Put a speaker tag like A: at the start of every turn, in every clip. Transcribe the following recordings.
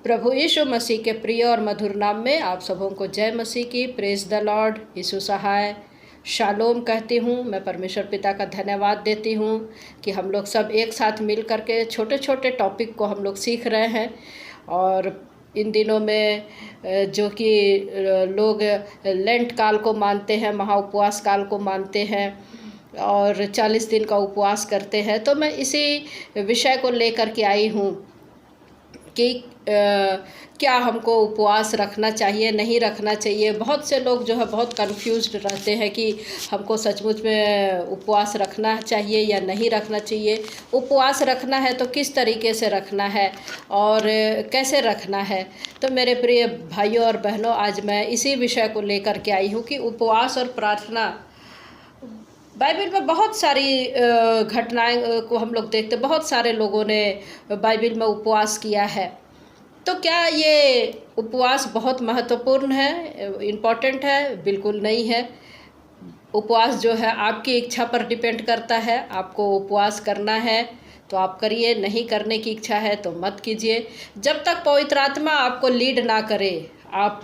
A: प्रभु यीशु मसीह के प्रिय और मधुर नाम में आप सबों को जय मसीह की। Praise the lord. यीशु सहाय शालोम कहती हूँ। मैं परमेश्वर पिता का धन्यवाद देती हूँ कि हम लोग सब एक साथ मिल करके छोटे छोटे टॉपिक को हम लोग सीख रहे हैं। और इन दिनों में जो कि लोग लेंट काल को मानते हैं, महा उपवास काल को मानते हैं और 40 दिन का उपवास करते हैं, तो मैं इसी विषय को लेकर के आई हूँ कि क्या हमको उपवास रखना चाहिए, नहीं रखना चाहिए। बहुत से लोग जो है बहुत कंफ्यूज्ड रहते हैं कि हमको सचमुच में उपवास रखना चाहिए या नहीं रखना चाहिए। उपवास रखना है तो किस तरीके से रखना है और कैसे रखना है। तो मेरे प्रिय भाइयों और बहनों, आज मैं इसी विषय को लेकर के आई हूँ कि उपवास और प्रार्थना। बाइबल में बहुत सारी घटनाएं को हम लोग देखते, बहुत सारे लोगों ने बाइबल में उपवास किया है। तो क्या ये उपवास बहुत महत्वपूर्ण है, इम्पॉर्टेंट है? बिल्कुल नहीं है। उपवास जो है आपकी इच्छा पर डिपेंड करता है। आपको उपवास करना है तो आप करिए, नहीं करने की इच्छा है तो मत कीजिए। जब तक पवित्र आत्मा आपको लीड ना करे, आप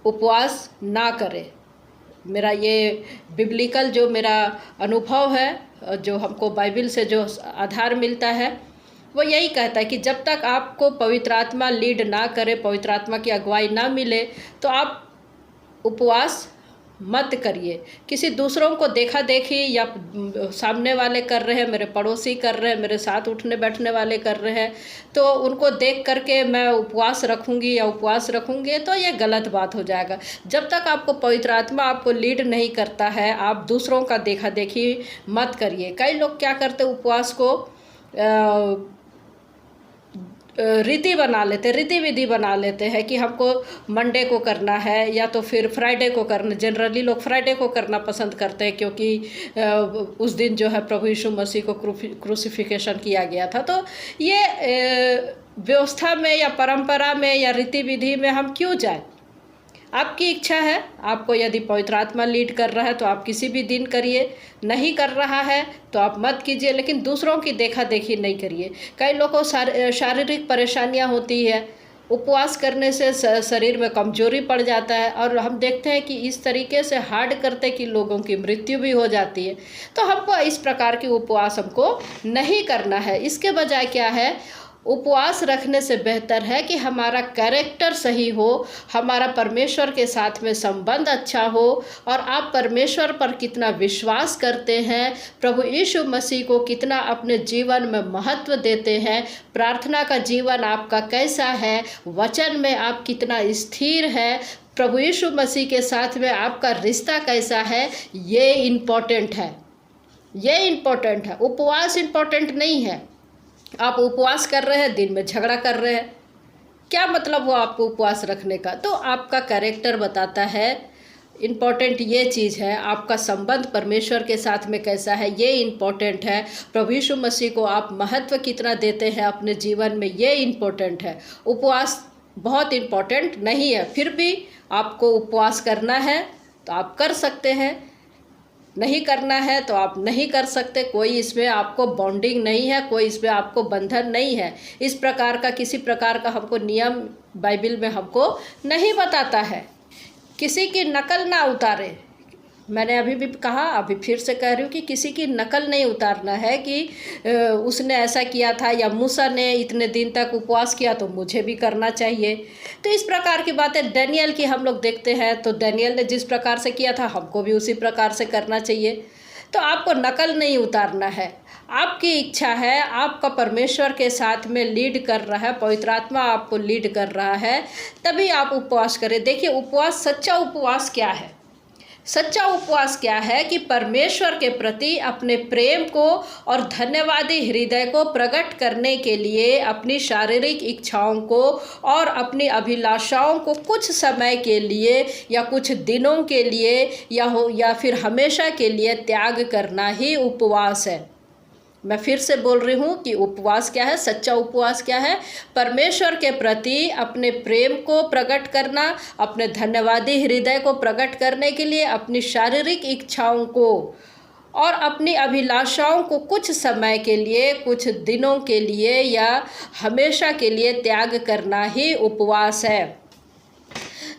A: उपवास ना करें। मेरा ये बिब्लिकल जो मेरा अनुभव है, जो हमको बाइबल से जो आधार मिलता है, वो यही कहता है कि जब तक आपको पवित्र आत्मा लीड ना करे, पवित्र आत्मा की अगुवाई ना मिले, तो आप उपवास मत करिए। किसी दूसरों को देखा देखी या सामने वाले कर रहे हैं, मेरे पड़ोसी कर रहे हैं, मेरे साथ उठने बैठने वाले कर रहे हैं, तो उनको देख करके मैं उपवास रखूंगी या उपवास रखूंगी, तो ये गलत बात हो जाएगा। जब तक आपको पवित्र आत्मा आपको लीड नहीं करता है, आप दूसरों का देखा देखी मत करिए। कई लोग क्या करते, उपवास को रीति बना लेते, रीति विधि बना लेते हैं कि हमको मंडे को करना है या तो फिर फ्राइडे को करना। जनरली लोग फ्राइडे को करना पसंद करते हैं क्योंकि उस दिन जो है प्रभु यीशु मसीह को क्रूसिफिकेशन किया गया था। तो ये व्यवस्था में या परंपरा में या रीति विधि में हम क्यों जाए? आपकी इच्छा है। आपको यदि पवित्र आत्मा लीड कर रहा है तो आप किसी भी दिन करिए, नहीं कर रहा है तो आप मत कीजिए, लेकिन दूसरों की देखा देखी नहीं करिए। कई लोगों को शारीरिक परेशानियां होती है, उपवास करने से शरीर में कमजोरी पड़ जाता है और हम देखते हैं कि इस तरीके से हार्ड करते कि लोगों की मृत्यु भी हो जाती है। तो हमको इस प्रकार की उपवास हमको नहीं करना है। इसके बजाय क्या है, उपवास रखने से बेहतर है कि हमारा कैरेक्टर सही हो, हमारा परमेश्वर के साथ में संबंध अच्छा हो और आप परमेश्वर पर कितना विश्वास करते हैं, प्रभु यीशु मसीह को कितना अपने जीवन में महत्व देते हैं, प्रार्थना का जीवन आपका कैसा है, वचन में आप कितना स्थिर है, प्रभु यीशु मसीह के साथ में आपका रिश्ता कैसा है, ये इम्पोर्टेंट है। ये इम्पोर्टेंट है। उपवास इम्पोर्टेंट नहीं है। आप उपवास कर रहे हैं, दिन में झगड़ा कर रहे हैं, क्या मतलब हुआ आपको उपवास रखने का? तो आपका कैरेक्टर बताता है। इम्पॉर्टेंट ये चीज़ है, आपका संबंध परमेश्वर के साथ में कैसा है, ये इम्पॉर्टेंट है। प्रभु यीशु मसीह को आप महत्व कितना देते हैं अपने जीवन में, ये इम्पॉर्टेंट है। उपवास बहुत इम्पॉर्टेंट नहीं है। फिर भी आपको उपवास करना है तो आप कर सकते हैं, नहीं करना है तो आप नहीं कर सकते। कोई इसमें आपको बॉन्डिंग नहीं है, कोई इसमें आपको बंधन नहीं है। इस प्रकार का किसी प्रकार का हमको नियम बाइबल में हमको नहीं बताता है। किसी की नकल ना उतारे। मैंने अभी भी कहा, अभी फिर से कह रही हूँ कि किसी की नकल नहीं उतारना है कि उसने ऐसा किया था या मूसा ने इतने दिन तक उपवास किया तो मुझे भी करना चाहिए। तो इस प्रकार की बातें डैनियल की हम लोग देखते हैं, तो डैनियल ने जिस प्रकार से किया था हमको भी उसी प्रकार से करना चाहिए। तो आपको नकल नहीं उतारना है। आपकी इच्छा है, आपका परमेश्वर के साथ में लीड कर रहा है, पवित्र आत्मा आपको लीड कर रहा है, तभी आप उपवास करें। देखिए, उपवास, सच्चा उपवास क्या है? सच्चा उपवास क्या है कि परमेश्वर के प्रति अपने प्रेम को और धन्यवादी हृदय को प्रकट करने के लिए अपनी शारीरिक इच्छाओं को और अपनी अभिलाषाओं को कुछ समय के लिए या कुछ दिनों के लिए या फिर हमेशा के लिए त्याग करना ही उपवास है। मैं फिर से बोल रही हूँ कि उपवास क्या है, सच्चा उपवास क्या है? परमेश्वर के प्रति अपने प्रेम को प्रकट करना, अपने धन्यवादी हृदय को प्रकट करने के लिए अपनी शारीरिक इच्छाओं को और अपनी अभिलाषाओं को कुछ समय के लिए, कुछ दिनों के लिए या हमेशा के लिए त्याग करना ही उपवास है।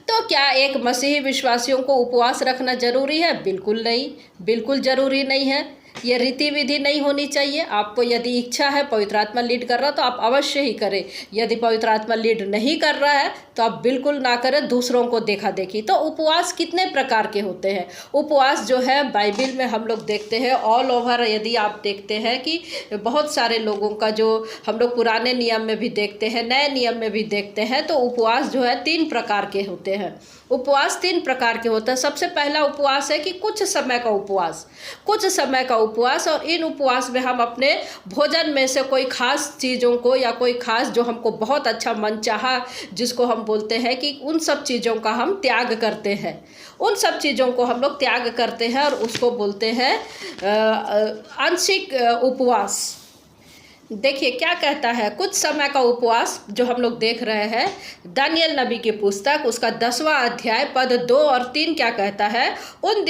A: तो क्या एक मसीही विश्वासियों को उपवास रखना जरूरी है? बिल्कुल नहीं, बिल्कुल ज़रूरी नहीं है। ये रीति विधि नहीं होनी चाहिए। आपको यदि इच्छा है, पवित्र आत्मा लीड कर रहा तो आप अवश्य ही करें। यदि पवित्र आत्मा लीड नहीं कर रहा है तो आप बिल्कुल ना करें, दूसरों को देखा देखी। तो उपवास कितने प्रकार के होते हैं? उपवास जो है बाइबिल में हम लोग देखते हैं ऑल ओवर। यदि आप देखते हैं कि बहुत सारे लोगों का जो हम लोग पुराने नियम में भी देखते हैं, नए नियम में भी देखते हैं, तो उपवास जो है 3 प्रकार के होते हैं। उपवास 3 प्रकार के होते हैं। सबसे पहला उपवास है कि कुछ समय का उपवास, कुछ समय का उपवास। और इन उपवास में हम अपने भोजन में से कोई खास चीज़ों को या कोई खास जो हमको बहुत अच्छा मनचाहा, जिसको हम बोलते हैं कि उन सब चीज़ों का हम त्याग करते हैं। उन सब चीज़ों को हम लोग त्याग करते हैं और उसको बोलते हैं आंशिक उपवास। देखिए क्या कहता है कुछ समय का उपवास जो हम लोग देख रहे हैं, दानियल नबी की पुस्तक उसका 10वां अध्याय पद 2 और 3 क्या कहता है? उन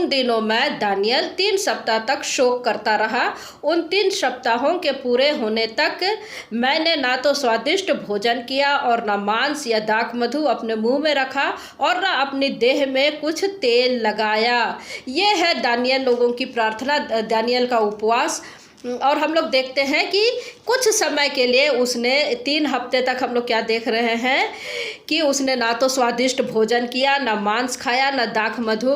A: दिनों में दानियल 3 सप्ताह तक शोक करता रहा। उन 3 सप्ताहों के पूरे होने तक मैंने ना तो स्वादिष्ट भोजन किया और ना मांस या दाख मधु अपने मुंह में रखा और ना अपनी देह में कुछ तेल लगाया। ये है दानियल लोगों की प्रार्थना, दानियल का उपवास। और हम लोग देखते हैं कि कुछ समय के लिए उसने 3 हफ्ते तक हम लोग क्या देख रहे हैं कि उसने ना तो स्वादिष्ट भोजन किया, ना मांस खाया, ना दाख मधु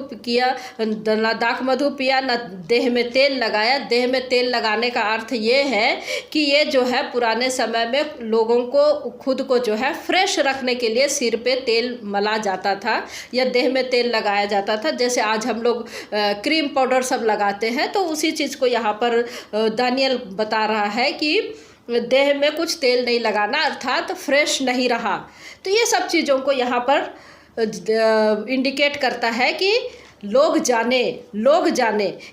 A: पिया, ना देह में तेल लगाया। देह में तेल लगाने का अर्थ ये है कि ये जो है पुराने समय में लोगों को खुद को जो है फ्रेश रखने के लिए सिर पे तेल मला जाता था या देह में तेल लगाया जाता था। जैसे आज हम लोग क्रीम पाउडर सब लगाते हैं, तो उसी चीज़ को यहाँ पर दानियल बता रहा है कि देह में कुछ तेल नहीं लगाना, अर्थात फ्रेश नहीं रहा। तो ये सब चीज़ों को यहाँ पर इंडिकेट करता है कि लोग जाने।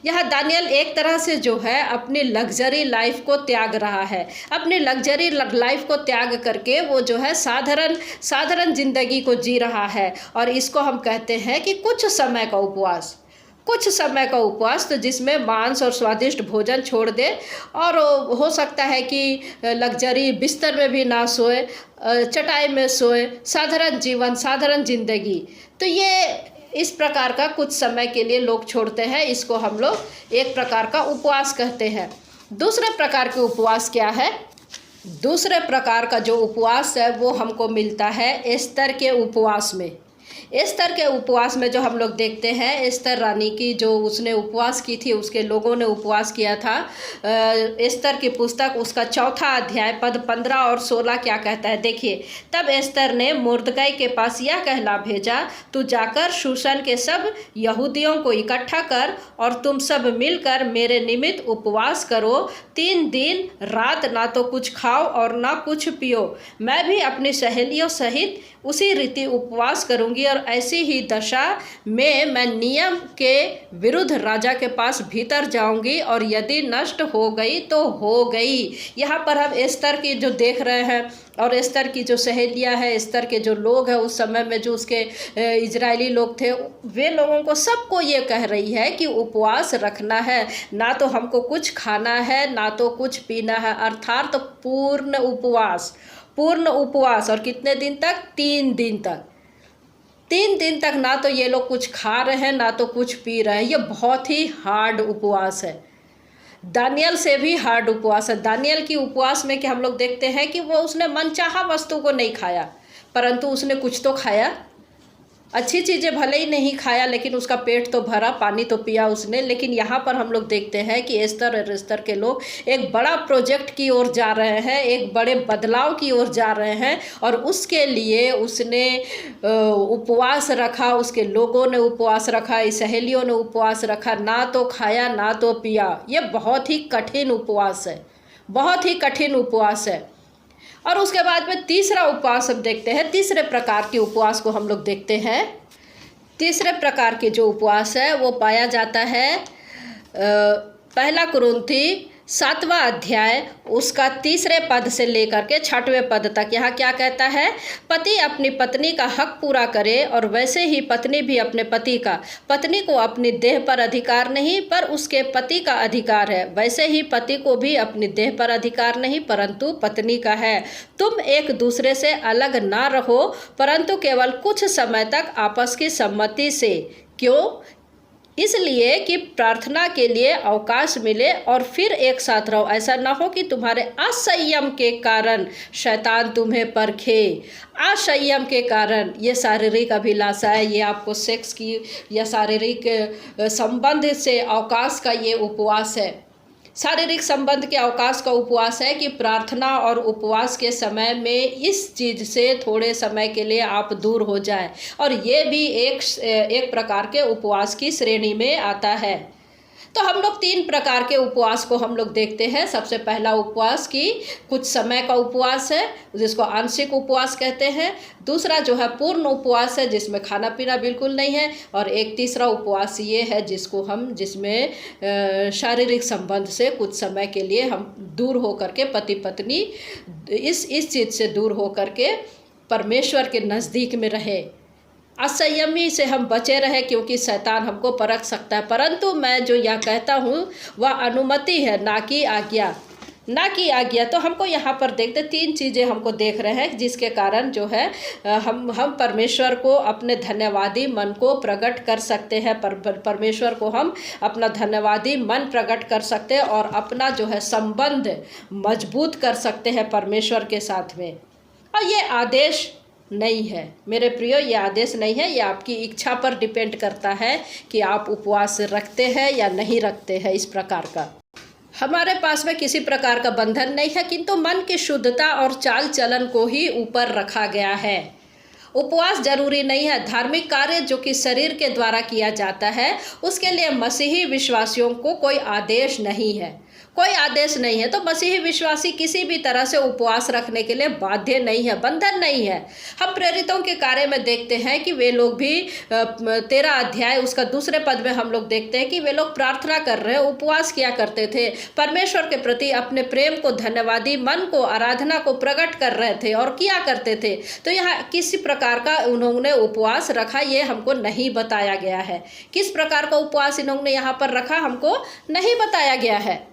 A: यह दानियल एक तरह से जो है अपनी लग्जरी लाइफ को त्याग रहा है। अपनी लग्जरी लाइफ को त्याग करके वो जो है साधारण जिंदगी को जी रहा है। और इसको हम कहते हैं कि कुछ समय का उपवास। कुछ समय का उपवास, तो जिसमें मांस और स्वादिष्ट भोजन छोड़ दे और हो सकता है कि लग्जरी बिस्तर में भी ना सोए, चटाई में सोए, साधारण जीवन, साधारण जिंदगी। तो ये इस प्रकार का कुछ समय के लिए लोग छोड़ते हैं। इसको हम लोग एक प्रकार का उपवास कहते हैं। दूसरे प्रकार के उपवास क्या है? दूसरे प्रकार का जो उपवास है वो हमको मिलता है एस्तर के उपवास में। एस्तर के उपवास में जो हम लोग देखते हैं, एस्तर रानी की जो उसने उपवास की थी, उसके लोगों ने उपवास किया था। एस्तर की पुस्तक उसका 4वां अध्याय पद 15 और 16 क्या कहता है? देखिए, तब एस्तर ने मुर्दकै के पास यह कहला भेजा, तू जाकर शूशन के सब यहूदियों को इकट्ठा कर और तुम सब मिलकर मेरे निमित्त उपवास करो। 3 दिन रात ना तो कुछ खाओ और ना कुछ पियो। मैं भी अपनी सहेलियों सहित उसी रीति उपवास करूंगी और ऐसी ही दशा में मैं नियम के विरुद्ध राजा के पास भीतर जाऊंगी और यदि नष्ट हो गई तो हो गई। यहाँ पर हम एस्तर की जो देख रहे हैं और एस्तर की जो सहेलियाँ हैं, एस्तर के जो लोग हैं उस समय में जो उसके इजरायली लोग थे, वे लोगों को सबको ये कह रही है कि उपवास रखना है, ना तो हमको कुछ खाना है ना तो कुछ पीना है, अर्थात पूर्ण उपवास। और कितने दिन तक? 3 दिन तक। 3 दिन तक ना तो ये लोग कुछ खा रहे हैं ना तो कुछ पी रहे हैं। ये बहुत ही हार्ड उपवास है, दानियल से भी हार्ड उपवास है। दानियल की उपवास में कि हम लोग देखते हैं कि वो उसने मनचाहा वस्तु को नहीं खाया, परंतु उसने कुछ तो खाया। अच्छी चीज़ें भले ही नहीं खाया लेकिन उसका पेट तो भरा, पानी तो पिया उसने। लेकिन यहाँ पर हम लोग देखते हैं कि एस्तर और एस्तर के लोग एक बड़ा प्रोजेक्ट की ओर जा रहे हैं, एक बड़े बदलाव की ओर जा रहे हैं और उसके लिए उसने उपवास रखा, उसके लोगों ने उपवास रखा, सहेलियों ने उपवास रखा, ना तो खाया ना तो पिया। ये बहुत ही कठिन उपवास है, बहुत ही कठिन उपवास है। और उसके बाद में तीसरा उपवास हम देखते हैं। तीसरे प्रकार के उपवास को हम लोग देखते हैं। तीसरे प्रकार के जो उपवास है वो पाया जाता है 1 कुरिन्थी 7वां अध्याय उसका 3रे पद से लेकर के 6वें पद तक यहाँ क्या कहता है? पति अपनी पत्नी का हक पूरा करे और वैसे ही पत्नी भी अपने पति का। पत्नी को अपनी देह पर अधिकार नहीं पर उसके पति का अधिकार है, वैसे ही पति को भी अपनी देह पर अधिकार नहीं परंतु पत्नी का है। तुम एक दूसरे से अलग ना रहो परंतु केवल कुछ समय तक आपस की सम्मति से। क्यों? इसलिए कि प्रार्थना के लिए अवकाश मिले और फिर एक साथ रहो। ऐसा ना हो कि तुम्हारे असंयम के कारण शैतान तुम्हें परखे। असंयम के कारण ये शारीरिक अभिलाषा है, ये आपको सेक्स की या शारीरिक संबंध से अवकाश का ये उपवास है। शारीरिक संबंध के अवकाश का उपवास है कि प्रार्थना और उपवास के समय में इस चीज़ से थोड़े समय के लिए आप दूर हो जाए, और ये भी एक प्रकार के उपवास की श्रेणी में आता है। तो हम लोग 3 प्रकार के उपवास को हम लोग देखते हैं। सबसे पहला उपवास की कुछ समय का उपवास है जिसको आंशिक उपवास कहते हैं। दूसरा जो है पूर्ण उपवास है जिसमें खाना पीना बिल्कुल नहीं है। और एक तीसरा उपवास ये है जिसमें शारीरिक संबंध से कुछ समय के लिए हम दूर हो करके पति पत्नी इस चीज़ से दूर हो करके परमेश्वर के नज़दीक में रहे। असंयमी से हम बचे रहे क्योंकि शैतान हमको परख सकता है। परंतु मैं जो यह कहता हूँ वह अनुमति है, ना कि आज्ञा, ना कि आज्ञा। तो हमको यहाँ पर देखते 3 चीज़ें हमको देख रहे हैं जिसके कारण जो है हम परमेश्वर को अपने धन्यवादी मन को प्रकट कर सकते हैं। परमेश्वर को हम अपना धन्यवादी मन प्रकट कर सकते हैं और अपना जो है संबंध मजबूत कर सकते हैं परमेश्वर के साथ में। और ये आदेश नहीं है मेरे प्रियो, ये आदेश नहीं है, ये आपकी इच्छा पर डिपेंड करता है कि आप उपवास रखते हैं या नहीं रखते हैं। इस प्रकार का हमारे पास में किसी प्रकार का बंधन नहीं है, किंतु मन की शुद्धता और चाल चलन को ही ऊपर रखा गया है। उपवास जरूरी नहीं है। धार्मिक कार्य जो कि शरीर के द्वारा किया जाता है उसके लिए मसीही विश्वासियों को कोई आदेश नहीं है, कोई आदेश नहीं है। तो मसीही विश्वासी किसी भी तरह से उपवास रखने के लिए बाध्य नहीं है, बंधन नहीं है। हम प्रेरितों के कार्य में देखते हैं कि वे लोग भी 13 अध्याय उसका 2 पद में हम लोग देखते हैं कि वे लोग प्रार्थना कर रहे हैं, उपवास किया करते थे, परमेश्वर के प्रति अपने प्रेम को, धन्यवादी मन को, आराधना को प्रकट कर रहे थे और किया करते थे। तो यहाँ किसी प्रकार का उन्होंने उपवास रखा ये हमको नहीं बताया गया है। किस प्रकार का उपवास इन्होंने यहाँ पर रखा हमको नहीं बताया गया है।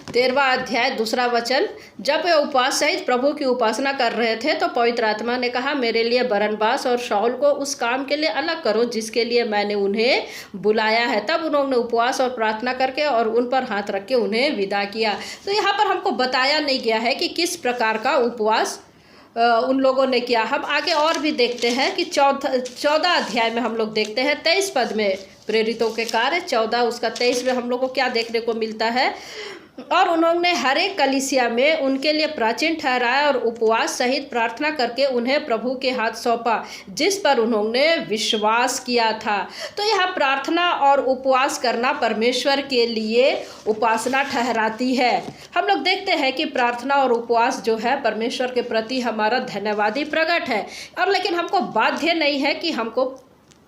A: 13वां अध्याय 2 वचन, जब वे उपवास सहित प्रभु की उपासना कर रहे थे तो पवित्र आत्मा ने कहा, मेरे लिए बरनबास और शाऊल को उस काम के लिए अलग करो जिसके लिए मैंने उन्हें बुलाया है। तब उन्होंने उपवास और प्रार्थना करके और उन पर हाथ रख के उन्हें विदा किया। तो यहाँ पर हमको बताया नहीं गया है कि किस प्रकार का उपवास उन लोगों ने किया। हम आगे और भी देखते हैं कि 14 अध्याय में हम लोग देखते हैं 23 पद में, प्रेरितों के कार्य 14 उसका 23 में हम लोग को क्या देखने को मिलता है, और उन्होंने हर एक कलीसिया में उनके लिए प्राचीन ठहराया और उपवास सहित प्रार्थना करके उन्हें प्रभु के हाथ सौंपा जिस पर उन्होंने विश्वास किया था। तो यह प्रार्थना और उपवास करना परमेश्वर के लिए उपासना ठहराती है। हम लोग देखते हैं कि प्रार्थना और उपवास जो है परमेश्वर के प्रति हमारा धन्यवादी प्रकट है, और लेकिन हमको बाध्य नहीं है कि हमको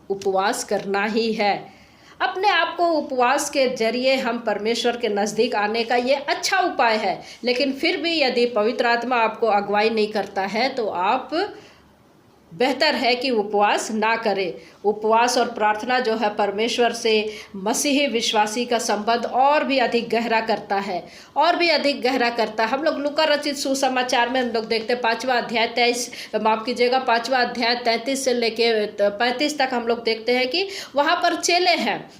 A: उपवास करना ही है। अपने आप को उपवास के जरिए हम परमेश्वर के नज़दीक आने का ये अच्छा उपाय है। लेकिन फिर भी यदि पवित्र आत्मा आपको अगुवाई नहीं करता है तो आप बेहतर है कि उपवास ना करें। उपवास और प्रार्थना जो है परमेश्वर से मसीही विश्वासी का संबंध और भी अधिक गहरा करता है, और भी अधिक गहरा करता है। हम लोग लूका रचित सुसमाचार में हम लोग देखते हैं 5वां अध्याय 5वां अध्याय 33 से लेके 35 तक हम लोग देखते हैं कि वहाँ पर चेले हैं।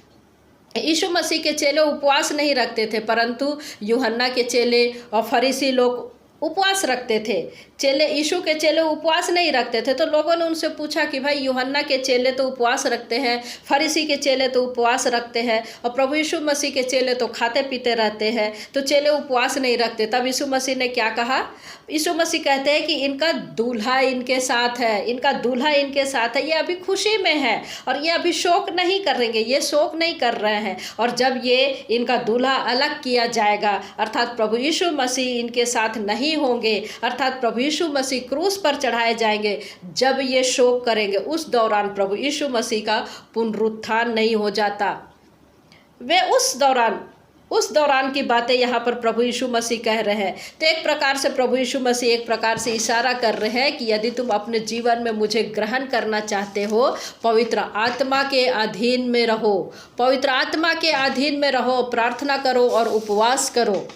A: यीशु मसीह के चेले उपवास नहीं रखते थे, परंतु यूहन्ना के चेले और फरीसी लोग उपवास रखते थे। यीशु के चेले उपवास नहीं रखते थे। तो लोगों ने उनसे पूछा कि भाई यूहन्ना के चेले तो उपवास रखते हैं, फरीसी के चेले तो उपवास रखते हैं, और प्रभु यीशु मसीह के चेले तो खाते पीते रहते हैं, तो चेले उपवास नहीं रखते। तब यीशु मसीह ने क्या कहा? यीशु मसीह कहते हैं कि इनका दूल्हा इनके साथ है, इनका दूल्हा इनके साथ है, ये अभी खुशी में है और ये अभी शोक नहीं करेंगे, ये शोक नहीं कर रहे हैं। और जब ये इनका दूल्हा अलग किया जाएगा, अर्थात प्रभु यीशु मसीह इनके साथ नहीं होंगे, अर्थात प्रभु यीशु मसीह क्रूस पर चढ़ाए जाएंगे, जब ये शोक करेंगे उस दौरान प्रभु यीशु मसीह का पुनरुत्थान नहीं हो जाता। वे उस दौरान उस दौरान की बातें यहाँ पर प्रभु यीशु मसीह कह रहे हैं। तो एक प्रकार से प्रभु यीशु मसीह एक प्रकार से इशारा कर रहे हैं कि यदि तुम अपने जीवन में मुझे ग्रहण करना चाहते हो, पवित्र आत्मा के अधीन में रहो, पवित्र आत्मा के अधीन में रहो, प्रार्थना करो और उपवास करो।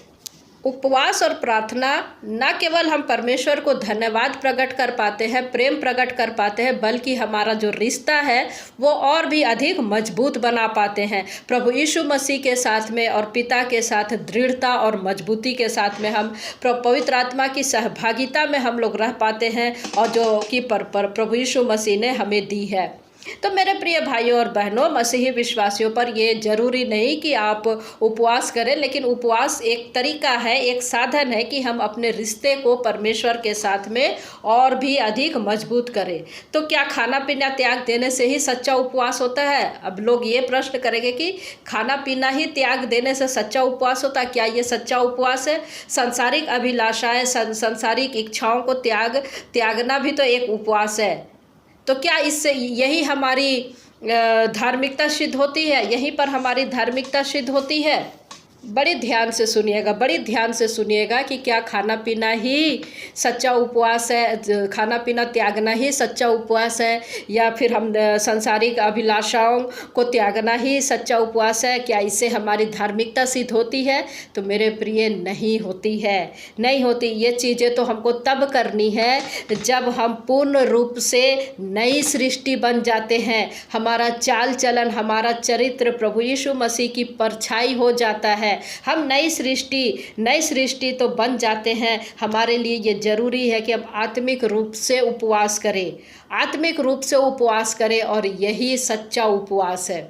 A: उपवास और प्रार्थना न केवल हम परमेश्वर को धन्यवाद प्रकट कर पाते हैं, प्रेम प्रकट कर पाते हैं, बल्कि हमारा जो रिश्ता है वो और भी अधिक मजबूत बना पाते हैं प्रभु यीशु मसीह के साथ में और पिता के साथ दृढ़ता और मजबूती के साथ में हम पवित्र आत्मा की सहभागिता में हम लोग रह पाते हैं और जो कि प्रभु यीशु मसीह ने हमें दी है। तो मेरे प्रिय भाइयों और बहनों, मसीही विश्वासियों पर ये जरूरी नहीं कि आप उपवास करें, लेकिन उपवास एक तरीका है, एक साधन है कि हम अपने रिश्ते को परमेश्वर के साथ में और भी अधिक मजबूत करें। तो क्या खाना पीना त्याग देने से ही सच्चा उपवास होता है? अब लोग ये प्रश्न करेंगे कि खाना पीना ही त्याग देने से सच्चा उपवास होता है, क्या ये सच्चा उपवास है? सांसारिक अभिलाषाएं, संसारिक इच्छाओं को त्यागना भी तो एक उपवास है। तो क्या इससे यही हमारी धार्मिकता सिद्ध होती है? यहीं पर हमारी धार्मिकता सिद्ध होती है? बड़ी ध्यान से सुनिएगा, बड़ी ध्यान से सुनिएगा कि क्या खाना पीना ही सच्चा उपवास है, खाना पीना त्यागना ही सच्चा उपवास है, या फिर हम सांसारिक अभिलाषाओं को त्यागना ही सच्चा उपवास है? क्या इससे हमारी धार्मिकता सिद्ध होती है? तो मेरे प्रिय, नहीं होती है, नहीं होती। ये चीज़ें तो हमको तब करनी है जब हम पूर्ण रूप से नई सृष्टि बन जाते हैं, हमारा चाल चलन, हमारा चरित्र प्रभु यीशु मसीह की परछाई हो जाता है, हम नई सृष्टि तो बन जाते हैं। हमारे लिए ये जरूरी है कि हम आत्मिक रूप से उपवास करें, आत्मिक रूप से उपवास करें, और यही सच्चा उपवास है,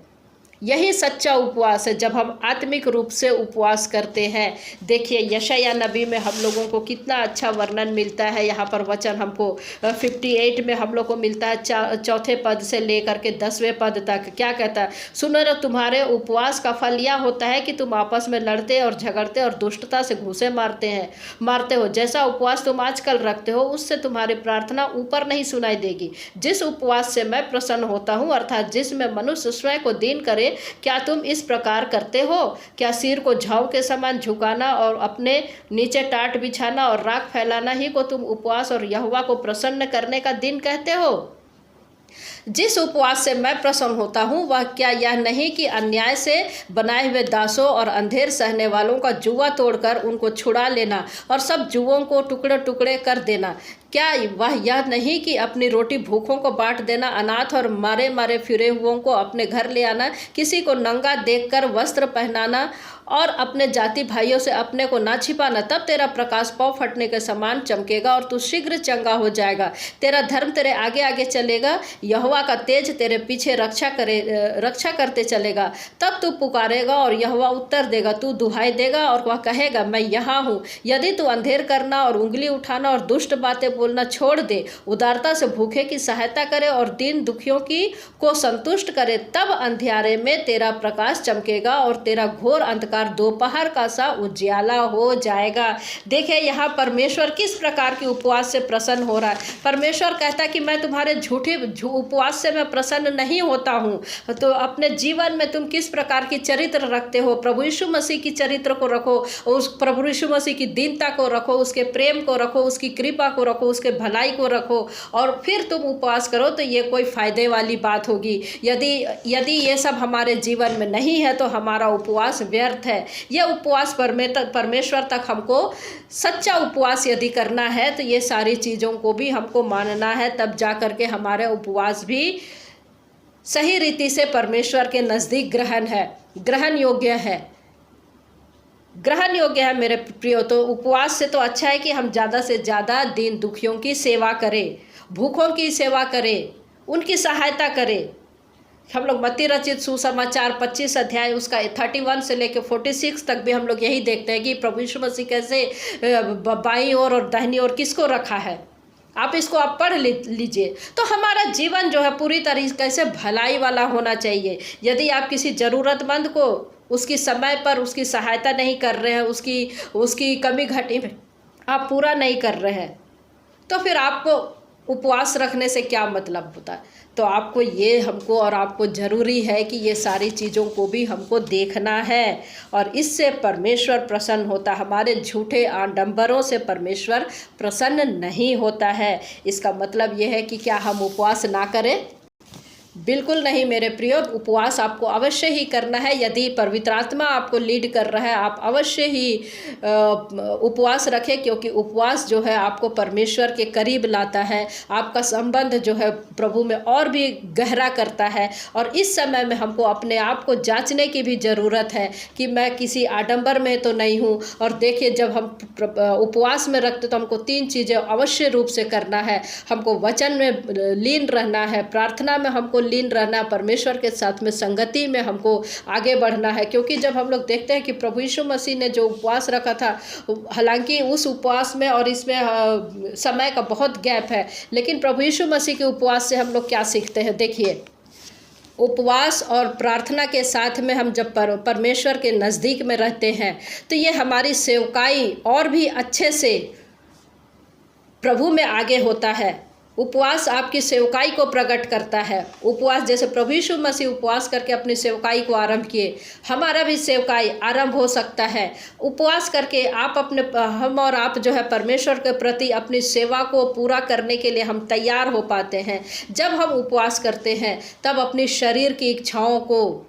A: यही सच्चा उपवास है जब हम आत्मिक रूप से उपवास करते हैं। देखिए यशायाह नबी में हम लोगों को कितना अच्छा वर्णन मिलता है। यहाँ पर वचन हमको 58 में हम लोग को मिलता है, 4 पद से लेकर के 10वें पद तक। क्या कहता है? सुनो रे, तुम्हारे उपवास का फल यह होता है कि तुम आपस में लड़ते और झगड़ते और दुष्टता से घूंसे मारते हो। जैसा उपवास तुम आजकल रखते हो, उससे तुम्हारी प्रार्थना ऊपर नहीं सुनाई देगी। जिस उपवास से मैं प्रसन्न होता हूँ, अर्थात जिसमें मनुष्य स्वयं को दीन करे, क्या तुम इस प्रकार करते हो? क्या सिर को झाऊ के समान झुकाना और अपने नीचे टाट बिछाना और राख फैलाना ही को तुम उपवास और यहोवा को प्रसन्न करने का दिन कहते हो? जिस उपवास से मैं प्रसन्न होता हूँ, वह क्या यह नहीं कि अन्याय से बनाए हुए दासों और अंधेर सहने वालों का जुआ तोड़कर उनको छुड़ा लेना और सब जुओं को टुकड़े टुकड़े कर देना? क्या वह यह नहीं कि अपनी रोटी भूखों को बांट देना, अनाथ और मारे मारे फिरे हुओं को अपने घर ले आना, किसी को नंगा देखकर वस्त्र पहनाना और अपने जाति भाइयों से अपने को ना छिपाना? तब तेरा प्रकाश पाँव फटने के समान चमकेगा और तू शीघ्र चंगा हो जाएगा। तेरा धर्म तेरे आगे आगे चलेगा, यहोवा का तेज तेरे पीछे रक्षा करते चलेगा। तब तू पुकारेगा और यहोवा उत्तर देगा, तू दुहाई देगा और वह कहेगा, मैं यहाँ हूँ। यदि तू अंधेर करना और उंगली उठाना और दुष्ट बातें बोलना छोड़ दे, उदारता से भूखे की सहायता करे और दीन दुखियों को संतुष्ट करे, तब अंधियारे में तेरा प्रकाश चमकेगा और तेरा घोर अंधकार दोपहर का सा उजियाला हो जाएगा। देखिए यहाँ परमेश्वर किस प्रकार के उपवास से प्रसन्न हो रहा है। परमेश्वर कहता है कि मैं तुम्हारे झूठे उपवास से मैं प्रसन्न नहीं होता हूँ। तो अपने जीवन में तुम किस प्रकार की चरित्र रखते हो? प्रभु यीशु मसीह की चरित्र को रखो, उस प्रभु यीशु मसीह की दीनता को रखो, उसके प्रेम को रखो, उसकी कृपा को रखो, उसके भलाई को रखो, और फिर तुम उपवास करो। तो ये कोई फायदे वाली बात होगी। यदि ये सब हमारे जीवन में नहीं है तो हमारा उपवास व्यर्थ है। यह उपवास परमेश्वर तक हमको सच्चा उपवास यदि करना है तो ये सारी चीज़ों को भी हमको मानना है, तब जा कर के हमारे उपवास भी सही रीति से परमेश्वर के नज़दीक ग्रहण योग्य है मेरे प्रियो। तो उपवास से तो अच्छा है कि हम ज़्यादा से ज़्यादा दीन दुखियों की सेवा करें, भूखों की सेवा करें, उनकी सहायता करें। हम लोग मत्ती रचित सुसमाचार 25 अध्याय उसका 31 से लेकर 46 तक भी हम लोग यही देखते हैं कि प्रभु यीशु मसीह कैसे बाईं ओर और दाहिनी ओर किसको रखा है। आप इसको आप पढ़ लीजिए। तो हमारा जीवन जो है पूरी तरीके से भलाई वाला होना चाहिए। यदि आप किसी ज़रूरतमंद को उसकी समय पर उसकी सहायता नहीं कर रहे हैं, उसकी कमी घटी में आप पूरा नहीं कर रहे हैं, तो फिर आपको उपवास रखने से क्या मतलब होता है। तो आपको ये हमको और आपको ज़रूरी है कि ये सारी चीज़ों को भी हमको देखना है, और इससे परमेश्वर प्रसन्न होता। हमारे झूठे आडंबरों से परमेश्वर प्रसन्न नहीं होता है। इसका मतलब ये है कि क्या हम उपवास ना करें? बिल्कुल नहीं मेरे प्रियो, उपवास आपको अवश्य ही करना है। यदि पवित्र आत्मा आपको लीड कर रहा है, आप अवश्य ही उपवास रखें, क्योंकि उपवास जो है आपको परमेश्वर के करीब लाता है, आपका संबंध जो है प्रभु में और भी गहरा करता है। और इस समय में हमको अपने आप को जांचने की भी ज़रूरत है कि मैं किसी आडंबर में तो नहीं हूँ। और देखिए, जब हम उपवास में रखते तो हमको 3 चीज़ें अवश्य रूप से करना है। हमको वचन में लीन रहना है, प्रार्थना में हमको लीन रहना, परमेश्वर के साथ में संगति में हमको आगे बढ़ना है। क्योंकि जब हम लोग देखते हैं कि प्रभु यीशु मसीह ने जो उपवास रखा था, हालांकि उस उपवास में और इसमें समय का बहुत गैप है, लेकिन प्रभु यीशु मसीह के उपवास से हम लोग क्या सीखते हैं। देखिए, उपवास और प्रार्थना के साथ में हम जब परमेश्वर के नज़दीक में रहते हैं तो ये हमारी सेवकाई और भी अच्छे से प्रभु में आगे होता है। उपवास आपकी सेवकाई को प्रकट करता है। उपवास, जैसे प्रभु यीशु मसीह उपवास करके अपनी सेवकाई को आरंभ किए, हमारा भी सेवकाई आरंभ हो सकता है। उपवास करके हम और आप जो है परमेश्वर के प्रति अपनी सेवा को पूरा करने के लिए हम तैयार हो पाते हैं। जब हम उपवास करते हैं तब अपनी शरीर की इच्छाओं को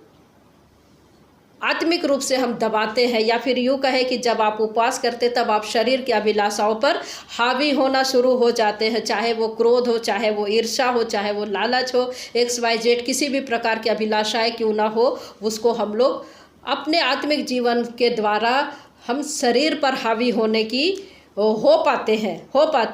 A: आत्मिक रूप से हम दबाते हैं, या फिर यूँ कहें कि जब आप उपवास करते तब आप शरीर की अभिलाषाओं पर हावी होना शुरू हो जाते हैं। चाहे वो क्रोध हो, चाहे वो ईर्ष्या हो, चाहे वो लालच हो, XYZ किसी भी प्रकार की अभिलाषाएं क्यों ना हो, उसको हम लोग अपने आत्मिक जीवन के द्वारा हम शरीर पर हावी होने की हो पाते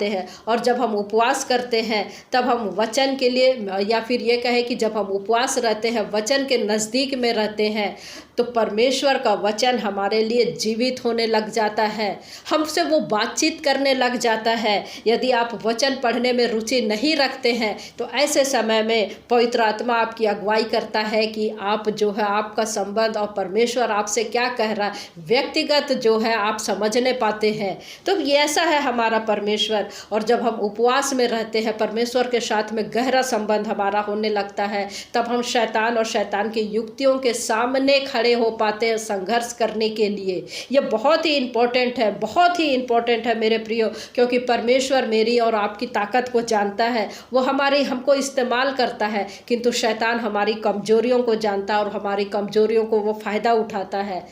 A: हैं। और जब हम उपवास करते हैं तब हम वचन के लिए, या फिर ये कहें कि जब हम उपवास रहते हैं, वचन के नज़दीक में रहते हैं, तो परमेश्वर का वचन हमारे लिए जीवित होने लग जाता है, हमसे वो बातचीत करने लग जाता है। यदि आप वचन पढ़ने में रुचि नहीं रखते हैं तो ऐसे समय में पवित्र आत्मा आपकी अगुवाई करता है कि आप जो है, आपका संबंध और परमेश्वर आपसे क्या कह रहा है, व्यक्तिगत जो है आप समझने पाते हैं। तो ये ऐसा है हमारा परमेश्वर। और जब हम उपवास में रहते हैं, परमेश्वर के साथ में गहरा संबंध हमारा होने लगता है, तब हम शैतान और शैतान की युक्तियों के सामने खड़े हो पाते हैं संघर्ष करने के लिए। ये बहुत ही इम्पोर्टेंट है, बहुत ही इम्पोर्टेंट है मेरे प्रियो, क्योंकि परमेश्वर मेरी और आपकी ताकत को जानता है, वो हमको इस्तेमाल करता है, किंतु शैतान हमारी कमजोरियों को जानता है और हमारी कमजोरियों को वो फ़ायदा उठाता है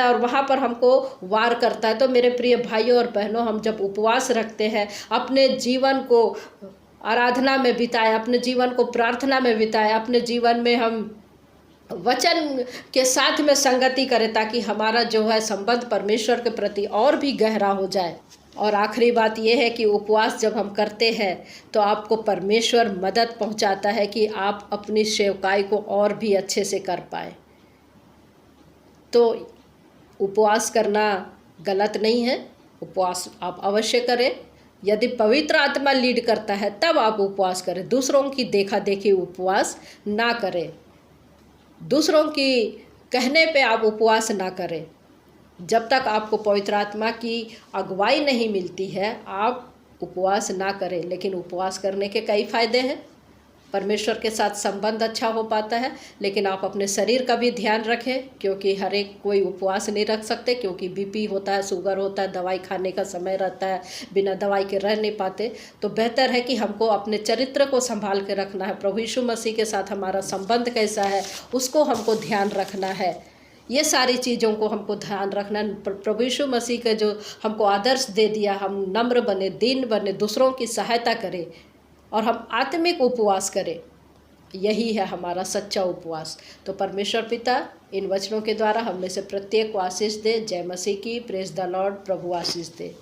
A: और वहाँ पर हमको वार करता है। तो मेरे प्रिय भाइयों और बहनों, हम जब उपवास रखते हैं, अपने जीवन को आराधना में बिताएं, अपने जीवन को प्रार्थना में बिताएं, अपने जीवन में हम वचन के साथ में संगति करें, ताकि हमारा जो है संबंध परमेश्वर के प्रति और भी गहरा हो जाए। और आखिरी बात यह है कि उपवास जब हम करते हैं तो आपको परमेश्वर मदद पहुंचाता है कि आप अपनी सेवकाई को और भी अच्छे से कर पाए। तो उपवास करना गलत नहीं है, उपवास आप अवश्य करें। यदि पवित्र आत्मा लीड करता है तब आप उपवास करें, दूसरों की देखा देखी उपवास ना करें, दूसरों की कहने पे आप उपवास ना करें। जब तक आपको पवित्र आत्मा की अगुवाई नहीं मिलती है, आप उपवास ना करें। लेकिन उपवास करने के कई फ़ायदे हैं, परमेश्वर के साथ संबंध अच्छा हो पाता है। लेकिन आप अपने शरीर का भी ध्यान रखें, क्योंकि हर एक कोई उपवास नहीं रख सकते, क्योंकि बीपी होता है, शुगर होता है, दवाई खाने का समय रहता है, बिना दवाई के रह नहीं पाते। तो बेहतर है कि हमको अपने चरित्र को संभाल के रखना है। प्रभु यीशु मसीह के साथ हमारा संबंध कैसा है उसको हमको ध्यान रखना है। ये सारी चीज़ों को हमको ध्यान रखना। प्रभु यीशु मसीह का जो हमको आदर्श दे दिया, हम नम्र बने, दीन बने, दूसरों की सहायता करें और हम आत्मिक उपवास करें, यही है हमारा सच्चा उपवास। तो परमेश्वर पिता इन वचनों के द्वारा हम में से प्रत्येक को आशीष दे। जय मसीह की। Praise the Lord. Prabhu Ashish they.